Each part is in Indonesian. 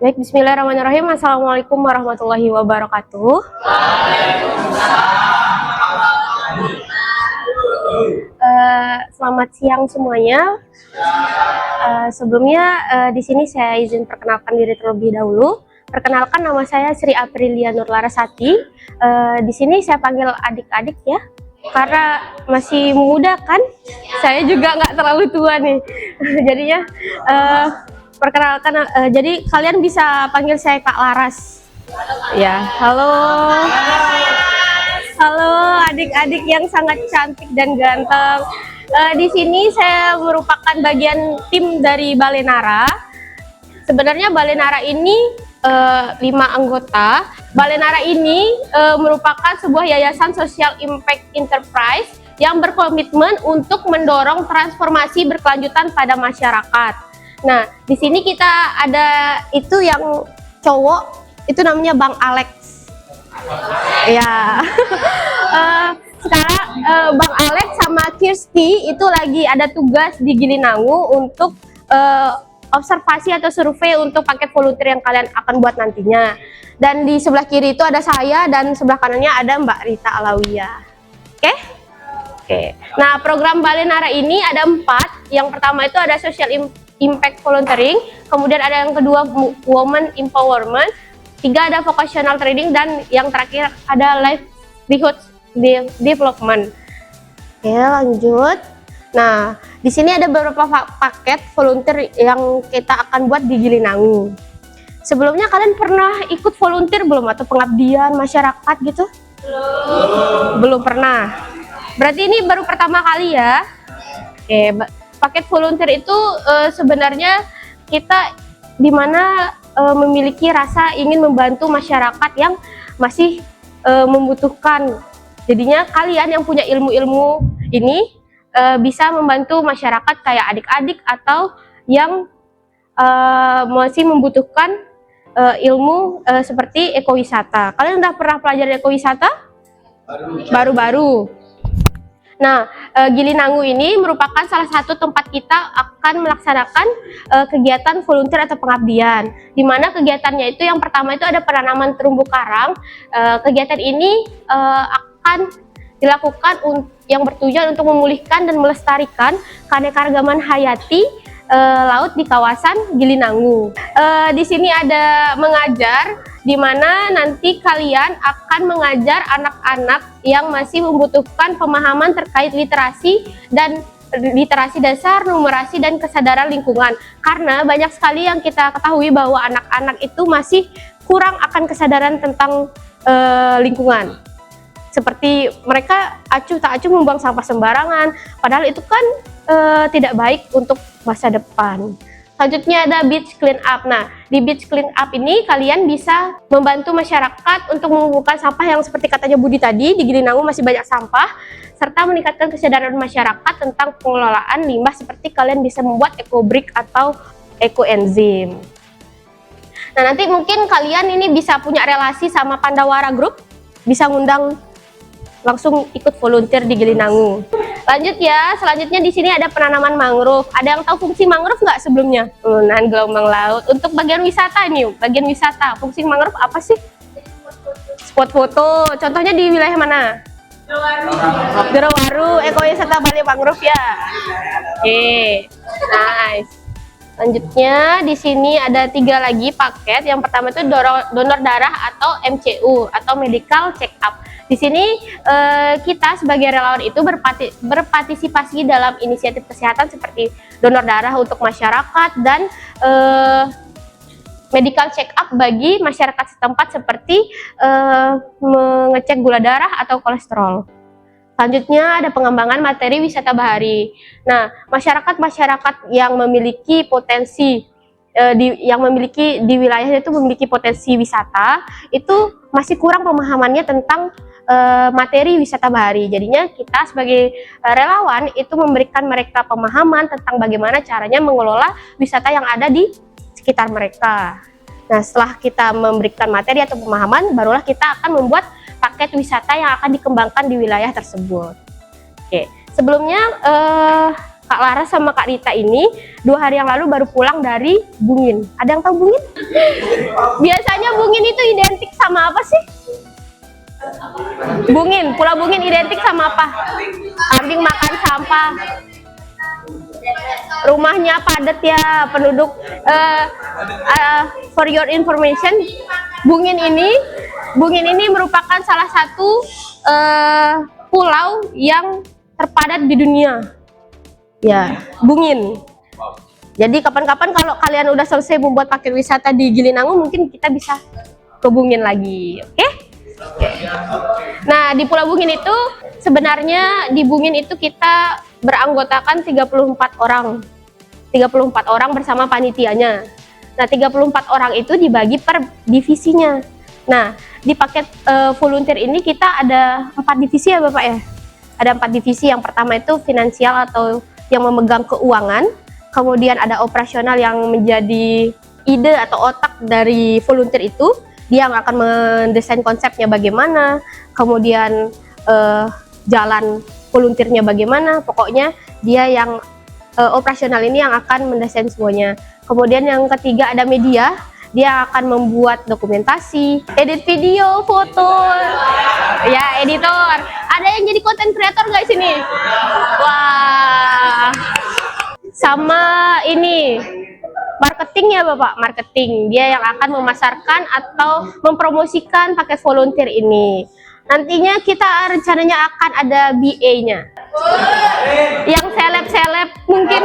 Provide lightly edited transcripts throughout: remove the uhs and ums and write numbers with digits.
Baik, bismillahirrahmanirrahim. Assalamualaikum warahmatullahi wabarakatuh. Selamat siang semuanya. Sebelumnya di sini saya izin perkenalkan diri terlebih dahulu. Perkenalkan, nama saya Sri Aprilia Nurlarasati. Di sini saya panggil adik-adik ya, karena masih muda kan. Saya juga nggak terlalu tua nih. Jadinya perkenalkan, jadi kalian bisa panggil saya Kak Laras. Ya, halo. Halo adik-adik yang sangat cantik dan ganteng. Di sini saya merupakan bagian tim dari Balenara. Sebenarnya Balenara ini 5 anggota. Balenara ini merupakan sebuah yayasan social impact enterprise yang berkomitmen untuk mendorong transformasi berkelanjutan pada masyarakat. Nah, di sini kita ada itu yang cowok, itu namanya Bang Alex. Ya. Sekarang Bang Alex sama Kirsti itu lagi ada tugas di Gilinangu untuk observasi atau survei untuk paket volunteer yang kalian akan buat nantinya. Dan di sebelah kiri itu ada saya dan sebelah kanannya ada Mbak Rita Alawiyah. Oke? Oke. Nah, program Balenara ini ada 4. Yang pertama itu ada social impact volunteering, kemudian ada yang kedua women empowerment, 3 ada vocational training, dan yang terakhir ada livelihood development. Oke, lanjut. Nah, di sini ada beberapa paket volunteer yang kita akan buat di Gilinangu. Sebelumnya kalian pernah ikut volunteer belum, atau pengabdian masyarakat gitu? Belum pernah. Berarti ini baru pertama kali ya. Oke, paket volunteer itu sebenarnya kita dimana memiliki rasa ingin membantu masyarakat yang masih membutuhkan. Jadinya kalian yang punya ilmu-ilmu ini bisa membantu masyarakat kayak adik-adik atau yang masih membutuhkan ilmu seperti ekowisata. Kalian udah pernah pelajari ekowisata? Baru-baru. Nah, Gilinangu ini merupakan salah satu tempat kita akan melaksanakan kegiatan volunteer atau pengabdian. Di mana kegiatannya itu yang pertama itu ada penanaman terumbu karang. Kegiatan ini akan dilakukan yang bertujuan untuk memulihkan dan melestarikan keanekaragaman hayati laut di kawasan Gilinangu. Di sini ada mengajar, di mana nanti kalian akan mengajar anak-anak yang masih membutuhkan pemahaman terkait literasi dan literasi dasar, numerasi, dan kesadaran lingkungan. Karena banyak sekali yang kita ketahui bahwa anak-anak itu masih kurang akan kesadaran tentang lingkungan. Seperti mereka acuh tak acuh membuang sampah sembarangan, padahal itu kan tidak baik untuk masa depan. Selanjutnya ada beach clean up. Nah, di beach clean up ini kalian bisa membantu masyarakat untuk mengumpulkan sampah yang seperti katanya Budi tadi, di Gilinangu masih banyak sampah, serta meningkatkan kesadaran masyarakat tentang pengelolaan limbah, seperti kalian bisa membuat eco-brick atau eco-enzim. Nah, nanti mungkin kalian ini bisa punya relasi sama Pandawara Group, bisa ngundang langsung ikut volunteer di Gilinangu. Lanjut ya, selanjutnya di sini ada penanaman mangrove. Ada yang tahu fungsi mangrove nggak sebelumnya? Turunan gelombang laut. Untuk bagian wisata nih, bagian wisata, fungsi mangrove apa sih? Spot foto. Contohnya di wilayah mana? Derowaru, ekowisata Bali Mangrove ya. Oke, nice. Selanjutnya di sini ada 3 lagi paket. Yang pertama itu donor darah atau MCU atau medical check up. Di sini kita sebagai relawan itu berpartisipasi dalam inisiatif kesehatan seperti donor darah untuk masyarakat dan medical check up bagi masyarakat setempat seperti mengecek gula darah atau kolesterol. Selanjutnya ada pengembangan materi wisata bahari. Nah, masyarakat yang memiliki potensi di wilayahnya itu memiliki potensi wisata, itu masih kurang pemahamannya tentang materi wisata bahari. Jadinya kita sebagai relawan itu memberikan mereka pemahaman tentang bagaimana caranya mengelola wisata yang ada di sekitar mereka. Nah, setelah kita memberikan materi atau pemahaman, barulah kita akan membuat paket wisata yang akan dikembangkan di wilayah tersebut. Oke, sebelumnya Kak Laras sama Kak Rita ini 2 hari yang lalu baru pulang dari Bungin. Ada yang tahu Bungin? Biasanya Bungin itu identik sama apa sih? Bungin, Pulau Bungin identik sama apa? Kambing makan sampah. Rumahnya padat ya penduduk. For your information, Bungin ini merupakan salah satu pulau yang terpadat di dunia. Ya, Bungin. Jadi kapan-kapan kalau kalian udah selesai membuat paket wisata di Gilinangu, mungkin kita bisa ke Bungin lagi, oke? Nah, di Pulau Bungin itu sebenarnya di Bungin itu kita beranggotakan 34 orang. 34 orang bersama panitianya. Nah, 34 orang itu dibagi per divisinya. Nah, di paket volunteer ini kita ada 4 divisi ya Bapak ya? Ada 4 divisi. Yang pertama itu finansial atau yang memegang keuangan, kemudian ada operasional yang menjadi ide atau otak dari volunteer itu, dia yang akan mendesain konsepnya bagaimana, kemudian jalan volunteernya bagaimana, pokoknya dia yang operasional ini yang akan mendesain semuanya. Kemudian yang ketiga ada media, dia akan membuat dokumentasi, edit video, foto, ya editor. Ada yang jadi content creator guys sini? Wah. Sama ini marketing ya Bapak, marketing. Dia yang akan memasarkan atau mempromosikan paket volunteer ini. Nantinya kita rencananya akan ada BA-nya. Yang seleb-seleb mungkin.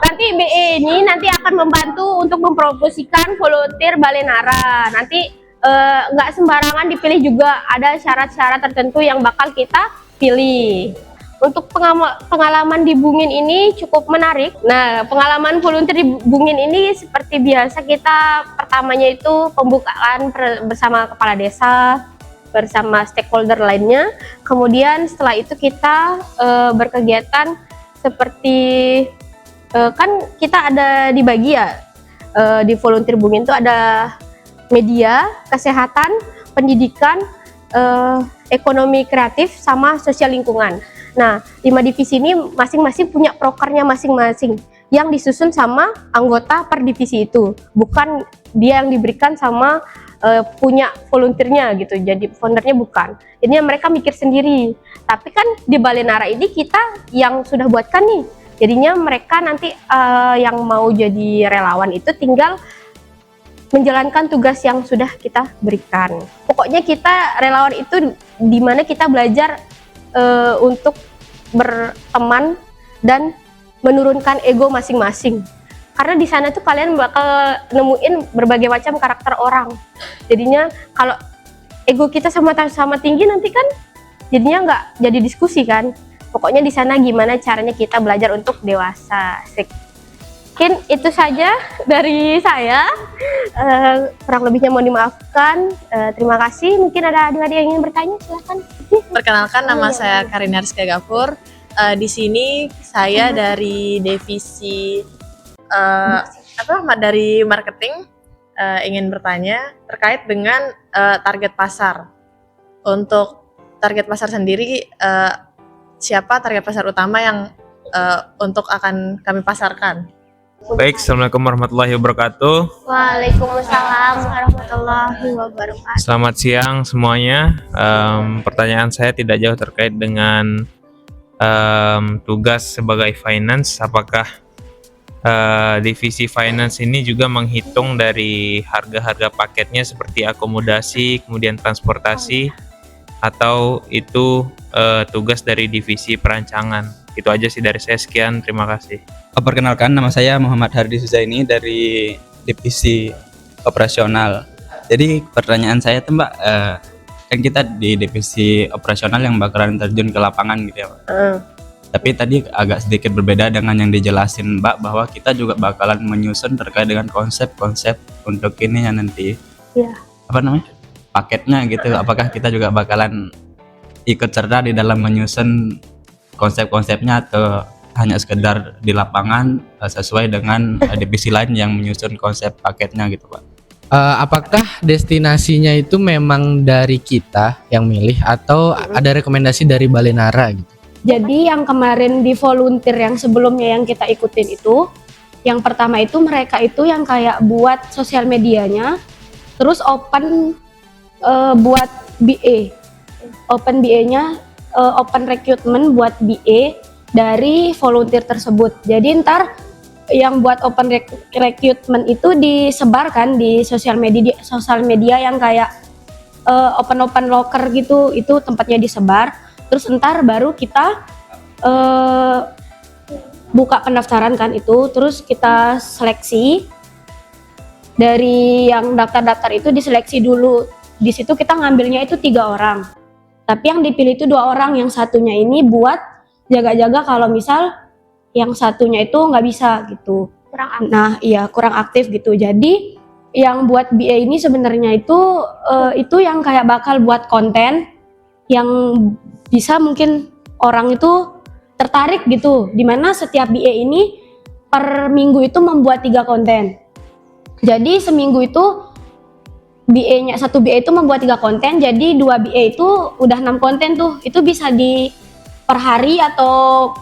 nanti BA ini nanti akan membantu untuk mempromosikan volunteer Balenara. Nanti nggak sembarangan dipilih juga, ada syarat-syarat tertentu yang bakal kita pilih. Untuk pengalaman di Bungin ini cukup menarik. Nah, pengalaman volunteer di Bungin ini seperti biasa, kita pertamanya itu pembukaan bersama kepala desa, bersama stakeholder lainnya. Kemudian setelah itu kita berkegiatan seperti kan kita ada dibagi ya, di volunteer Bungin itu ada media, kesehatan, pendidikan, ekonomi kreatif, sama sosial lingkungan. Nah, 5 divisi ini masing-masing punya prokernya masing-masing yang disusun sama anggota per divisi itu, bukan dia yang diberikan sama punya volunteernya gitu, jadi foundernya bukan. Jadinya mereka mikir sendiri. Tapi kan di Balenara ini kita yang sudah buatkan nih, jadinya mereka nanti yang mau jadi relawan itu tinggal menjalankan tugas yang sudah kita berikan. Pokoknya kita relawan itu dimana kita belajar untuk berteman dan menurunkan ego masing-masing. Karena di sana tuh kalian bakal nemuin berbagai macam karakter orang. Jadinya kalau ego kita sama tinggi nanti kan jadinya nggak jadi diskusi kan. Pokoknya di sana gimana caranya kita belajar untuk dewasa. Mungkin itu saja dari saya, kurang lebihnya mohon dimaafkan. Terima kasih. Mungkin ada adik-adik yang ingin bertanya, silakan. Perkenalkan, nama saya Karina Rizka Gafur. Di sini saya dari divisi dari marketing, ingin bertanya terkait dengan target pasar. Untuk target pasar sendiri, siapa target pasar utama yang untuk akan kami pasarkan? Baik, Assalamualaikum warahmatullahi wabarakatuh. Waalaikumsalam warahmatullahi wabarakatuh. Selamat siang semuanya. Pertanyaan saya tidak jauh terkait dengan tugas sebagai finance. Apakah divisi finance ini juga menghitung dari harga-harga paketnya seperti akomodasi, kemudian transportasi, atau itu tugas dari divisi perancangan? Itu aja sih dari saya, sekian, terima kasih. Perkenalkan, nama saya Muhammad Hardi Suzaini dari divisi operasional. Jadi pertanyaan saya tuh Mbak, kan kita di divisi operasional yang bakalan terjun ke lapangan gitu ya Mbak. Tapi tadi agak sedikit berbeda dengan yang dijelasin Mbak, bahwa kita juga bakalan menyusun terkait dengan konsep-konsep untuk ini yang nanti paketnya gitu. Apakah kita juga bakalan ikut serta di dalam menyusun konsep-konsepnya, atau hanya sekedar di lapangan sesuai dengan divisi lain yang menyusun konsep paketnya gitu Pak? Apakah destinasinya itu memang dari kita yang milih atau ada rekomendasi dari Balenara gitu? Jadi yang kemarin di volunteer yang sebelumnya yang kita ikutin itu, yang pertama itu mereka itu yang kayak buat sosial medianya, terus open buat BA, open BA-nya, open recruitment buat BA dari volunteer tersebut. Jadi ntar yang buat open recruitment itu disebarkan di sosial media yang kayak open locker gitu, itu tempatnya disebar. Terus ntar baru kita buka pendaftaran kan itu, terus kita seleksi dari yang daftar-daftar itu, diseleksi dulu. Di situ kita ngambilnya itu 3 orang, tapi yang dipilih itu 2 orang, yang satunya ini buat jaga-jaga kalau misal yang satunya itu nggak bisa gitu. Nah iya kurang aktif gitu. Jadi yang buat BA ini sebenarnya itu yang kayak bakal buat konten yang bisa mungkin orang itu tertarik gitu, dimana setiap BA ini per minggu itu membuat 3 konten. Jadi seminggu itu satu BA itu membuat 3 konten, jadi 2 BA itu udah 6 konten tuh. Itu bisa di per hari atau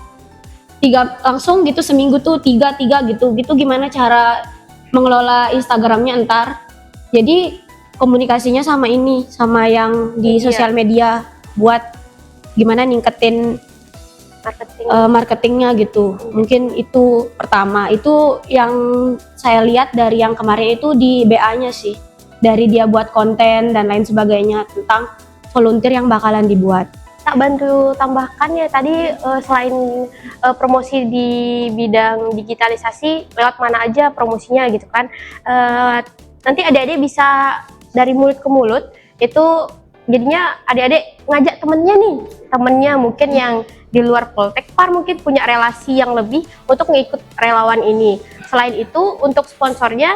3 langsung gitu, seminggu tuh 3 gitu gimana cara mengelola Instagramnya ntar. Jadi komunikasinya sama yang di sosial media buat gimana ningkatin marketingnya gitu. Mungkin itu pertama, itu yang saya lihat dari yang kemarin itu di BA-nya sih, dari dia buat konten dan lain sebagainya tentang volunteer yang bakalan dibuat. Tak bantu tambahkan ya tadi, selain promosi di bidang digitalisasi, lewat mana aja promosinya gitu kan, nanti adik-adik bisa dari mulut ke mulut, itu jadinya adik-adik ngajak temennya mungkin yang di luar Poltekpar mungkin punya relasi yang lebih untuk ngikut relawan ini. Selain itu untuk sponsornya,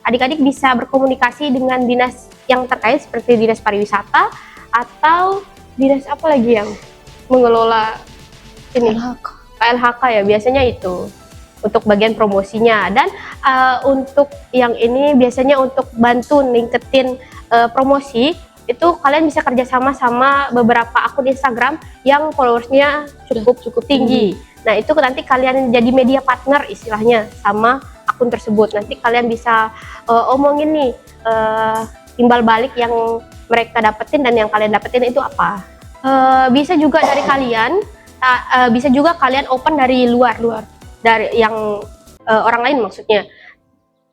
adik-adik bisa berkomunikasi dengan dinas yang terkait seperti dinas pariwisata atau dinas apa lagi yang mengelola ini, KLHK ya biasanya itu untuk bagian promosinya. Dan untuk yang ini biasanya untuk bantu ningketin promosi, itu kalian bisa kerjasama sama beberapa akun Instagram yang followersnya cukup tinggi. Nah itu nanti kalian jadi media partner istilahnya sama akun tersebut. Nanti kalian bisa omongin nih timbal balik yang mereka dapetin dan yang kalian dapetin itu apa. Bisa juga dari kalian, bisa juga kalian open dari luar dari yang orang lain maksudnya.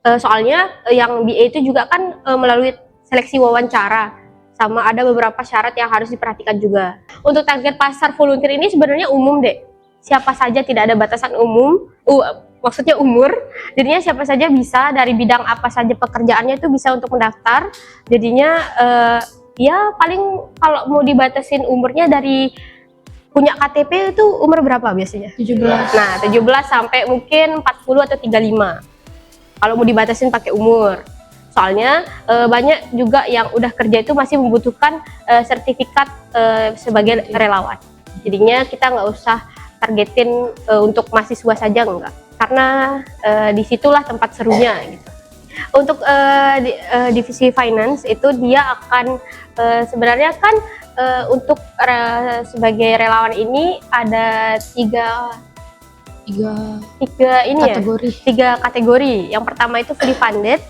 Soalnya yang BA itu juga kan melalui seleksi wawancara, sama ada beberapa syarat yang harus diperhatikan juga. Untuk target pasar volunteer ini sebenarnya umum deh, siapa saja, tidak ada batasan maksudnya umur. Jadinya siapa saja bisa, dari bidang apa saja pekerjaannya itu bisa untuk mendaftar. Jadinya ya paling kalau mau dibatasin umurnya dari punya KTP itu umur berapa biasanya? 17. Nah 17 sampai mungkin 40 atau 35 kalau mau dibatasin pakai umur. Soalnya banyak juga yang udah kerja itu masih membutuhkan sertifikat sebagai relawan. Jadinya kita nggak usah targetin untuk mahasiswa saja, enggak, karena disitulah tempat serunya gitu. Untuk divisi finance itu dia akan sebenarnya kan untuk sebagai relawan ini ada tiga kategori. Yang pertama itu fully funded,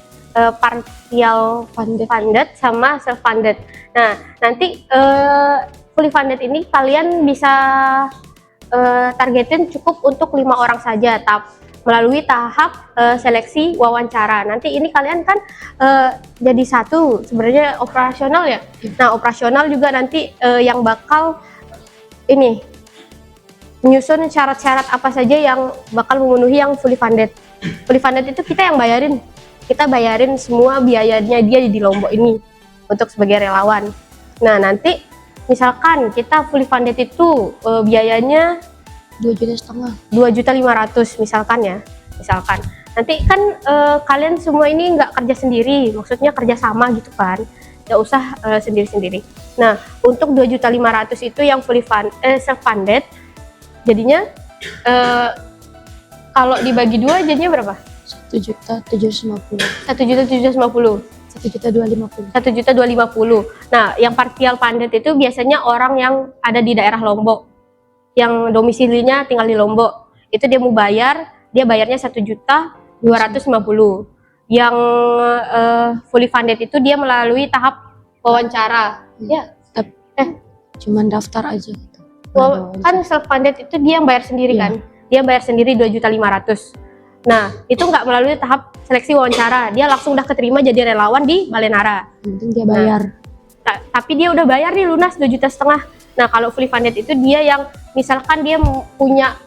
partial funded sama self funded. Nah nanti fully funded ini kalian bisa targetin cukup untuk 5 orang saja, melalui tahap seleksi wawancara. Nanti ini kalian kan jadi satu sebenarnya operasional ya. Nah operasional juga nanti yang bakal ini menyusun syarat-syarat apa saja yang bakal memenuhi yang fully funded. Fully funded itu kita yang bayarin. Kita bayarin semua biayanya dia di Lombok ini untuk sebagai relawan. Nah nanti misalkan kita fully funded itu biayanya 2,5 juta misalkan ya, nanti kan kalian semua ini nggak kerja sendiri, maksudnya kerja sama gitu kan, nggak usah sendiri-sendiri. Nah untuk 2,5 juta itu yang fully self funded, jadinya kalau dibagi 2 jadinya berapa? 1.750.000. 1.750.000. 1.250.000. 1.250.000. Nah, yang partial funded itu biasanya orang yang ada di daerah Lombok, yang domisilinya tinggal di Lombok. Itu dia mau bayar, dia bayarnya 1.250.000. Yang fully funded itu dia melalui tahap wawancara. Ya, Cuman daftar aja gitu. kan self funded itu dia yang bayar sendiri Iya. kan. Dia bayar sendiri 2.500.000. Nah, itu nggak melalui tahap seleksi wawancara. Dia langsung udah keterima jadi relawan di Balenara. Yang penting dia bayar. Tapi dia udah bayar nih lunas 2,5 juta. Nah, kalau fully funded itu dia yang misalkan dia punya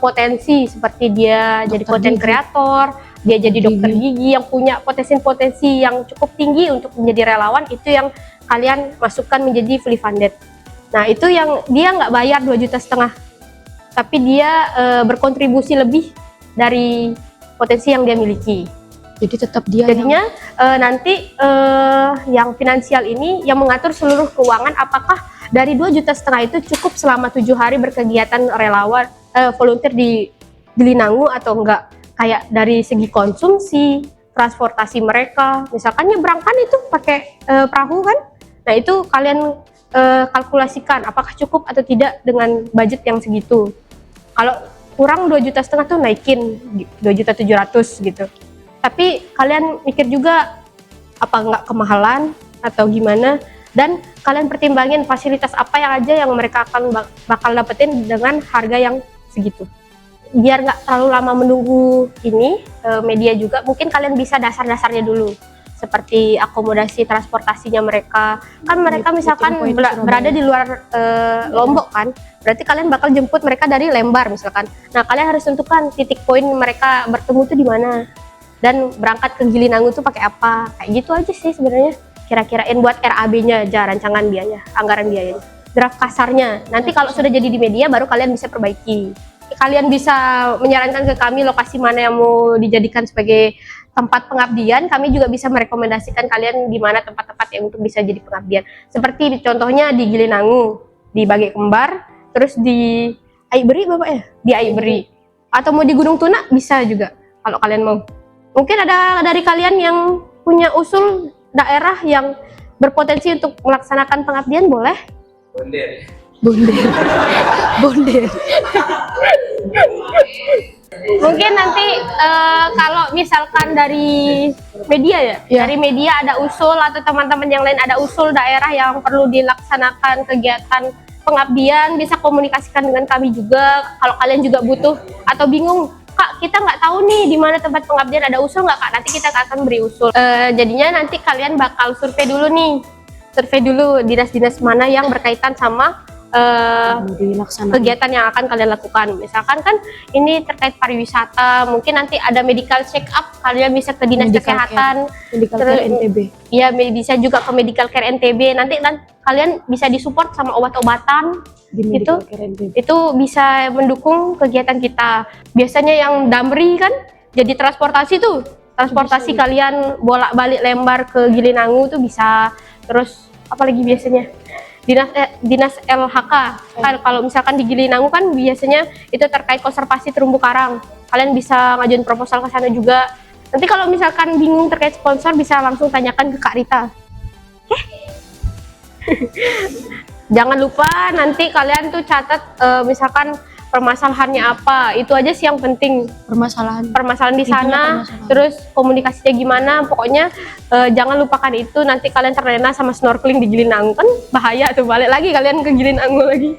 potensi seperti dia jadi Dokter content gigi. creator, dia jadi Gigi. dokter gigi yang punya potensi-potensi yang cukup tinggi untuk menjadi relawan, itu yang kalian masukkan menjadi fully funded. Nah, itu yang dia nggak bayar 2,5 juta, tapi dia berkontribusi lebih dari potensi yang dia miliki. Jadi tetap dia Jadinya nanti yang finansial ini yang mengatur seluruh keuangan, apakah dari 2,5 juta itu cukup selama 7 hari berkegiatan relawan volunteer di Gilinangu atau enggak, kayak dari segi konsumsi, transportasi mereka, misalkan nyebrangkan itu pakai perahu kan, nah itu kalian kalkulasikan apakah cukup atau tidak dengan budget yang segitu. Kalau kurang 2,5 juta tuh naikin 2.700.000 gitu. Tapi kalian mikir juga apa enggak kemahalan atau gimana, dan kalian pertimbangin fasilitas apa yang aja yang mereka akan bakal dapetin dengan harga yang segitu. Biar nggak terlalu lama menunggu ini media juga, mungkin kalian bisa dasar-dasarnya dulu seperti akomodasi transportasinya mereka. Kan mereka misalkan Meeting point Surabaya. berada di luar Lombok kan, berarti kalian bakal jemput mereka dari Lembar misalkan. Nah, kalian harus tentukan titik poin mereka bertemu tuh di mana, dan berangkat ke Gilinangu tuh pakai apa. Kayak gitu aja sih sebenarnya. Kira-kirain buat RAB-nya aja, rancangan biaya, anggaran biayanya, draft kasarnya. Nanti kalau sudah jadi di media baru kalian bisa perbaiki. Kalian bisa menyarankan ke kami lokasi mana yang mau dijadikan sebagai tempat pengabdian. Kami juga bisa merekomendasikan kalian di mana tempat-tempat yang untuk bisa jadi pengabdian. Seperti contohnya di Gilinangu, di Bage Kembar, terus di Aiberi Bapak ya? Di Aiberi. Atau mau di Gunung Tuna bisa juga kalau kalian mau. Mungkin ada dari kalian yang punya usul daerah yang berpotensi untuk melaksanakan pengabdian, boleh? Bonder. Mungkin nanti kalau misalkan dari media Ya. dari media ada usul atau teman-teman yang lain ada usul daerah yang perlu dilaksanakan kegiatan pengabdian, bisa komunikasikan dengan kami juga. Kalau kalian juga butuh atau bingung, Kak, kita nggak tahu nih di mana tempat pengabdian, ada usul nggak Kak? Nanti kita akan beri usul. Jadinya nanti kalian bakal survei dulu dinas-dinas mana yang berkaitan sama Dilaksanakan. kegiatan yang akan kalian lakukan. Misalkan kan ini terkait pariwisata, mungkin nanti ada medical check up, kalian bisa ke dinas Medical kesehatan. Medical Terus- care NTB. Iya, bisa juga ke medical care NTB. Nanti kalian bisa disupport sama obat-obatan. Di medical care NTB. Itu bisa mendukung kegiatan kita. Biasanya yang Damri kan jadi transportasi tuh. Transportasi Bisa, kalian bolak-balik Lembar ke Gilinangu tuh bisa. Terus apalagi biasanya? Dinas LHK. Kan kalau misalkan di Gilinangu kan biasanya itu terkait konservasi terumbu karang. Kalian bisa ngajuin proposal ke sana juga. Nanti kalau misalkan bingung terkait sponsor bisa langsung tanyakan ke Kak Rita. Oke? Jangan lupa nanti kalian tuh catat misalkan permasalahannya apa. Itu aja sih yang penting. Permasalahan di Intinya sana, permasalahan. terus komunikasinya gimana. Pokoknya jangan lupakan itu. Nanti kalian terlena sama snorkeling di Gilinangu, kan bahaya tuh, balik lagi kalian ke Gilinangu lagi.